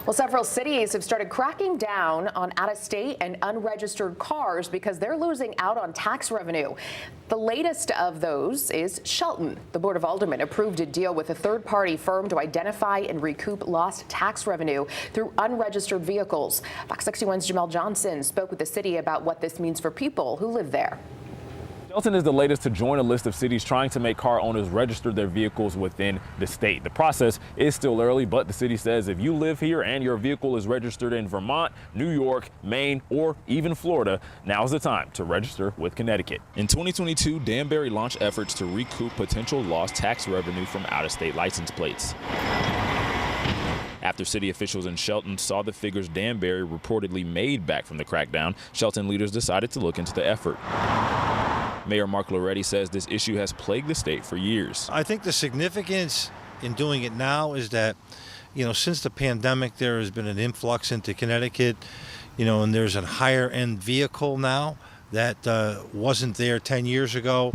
Well, several cities have started cracking down on out-of-state and unregistered cars because they're losing out on tax revenue. The latest of those is Shelton. The Board of Aldermen approved a deal with a third-party firm to identify and recoup lost tax revenue through unregistered vehicles. Fox 61's Jamel Johnson spoke with the city about what this means for people who live there. Shelton is the latest to join a list of cities trying to make car owners register their vehicles within the state. The process is still early, but the city says if you live here and your vehicle is registered in Vermont, New York, Maine, or even Florida, now's the time to register with Connecticut. In 2022, Danbury launched efforts to recoup potential lost tax revenue from out-of-state license plates. After city officials in Shelton saw the figures Danbury reportedly made back from the crackdown, Shelton leaders decided to look into the effort. Mayor Mark Loretti says this issue has plagued the state for years. I think the significance in doing it now is that, since the pandemic, there has been an influx into Connecticut, and there's a higher end vehicle now that wasn't there 10 years ago.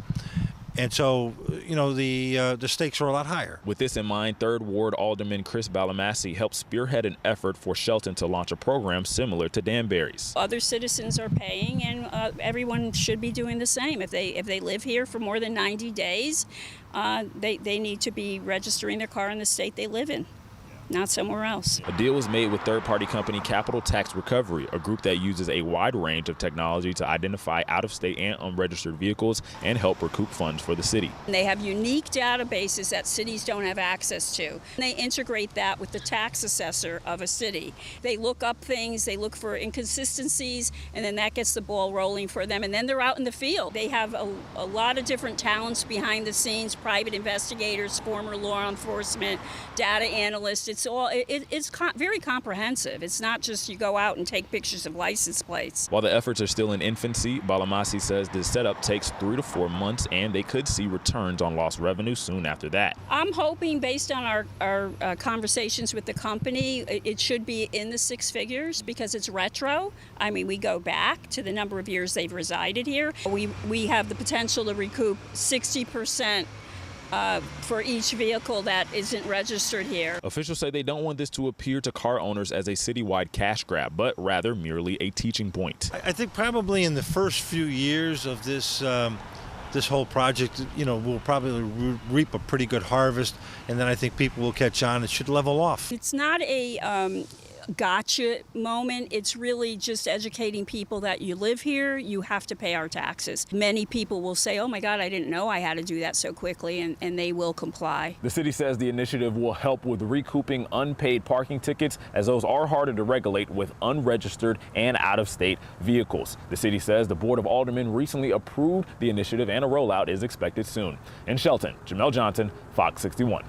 And so, the stakes are a lot higher. With this in mind, 3rd Ward Alderman Chris Ballamassi helped spearhead an effort for Shelton to launch a program similar to Danbury's. Other citizens are paying, and everyone should be doing the same. If they live here for more than 90 days, they need to be registering their car in the state they live in, not somewhere else. A deal was made with third-party company Capital Tax Recovery, a group that uses a wide range of technology to identify out-of-state and unregistered vehicles and help recoup funds for the city. They have unique databases that cities don't have access to. They integrate that with the tax assessor of a city. They look up things, they look for inconsistencies, and then that gets the ball rolling for them, and then they're out in the field. They have a lot of different talents behind the scenes, private investigators, former law enforcement, data analysts. It's very comprehensive. It's not just you go out and take pictures of license plates. While the efforts are still in infancy, Ballamassi says the setup takes 3 to 4 months, and they could see returns on lost revenue soon after that. I'm hoping, based on our conversations with the company, it should be in the 6 figures because it's retro. I mean, we go back to the number of years they've resided here. We have the potential to recoup 60% for each vehicle that isn't registered here. Officials say they don't want this to appear to car owners as a citywide cash grab, but rather merely a teaching point. I think probably in the first few years of this whole project, we'll probably reap a pretty good harvest, and then I think people will catch on. It should level off. It's not a gotcha moment. It's really just educating people that you live here, you have to pay our taxes. Many people will say, oh my God, I didn't know I had to do that so quickly, and they will comply. The city says the initiative will help with recouping unpaid parking tickets, as those are harder to regulate with unregistered and out-of-state vehicles. The city says the Board of Aldermen recently approved the initiative, and a rollout is expected soon. In Shelton, Jamel Johnson, Fox 61.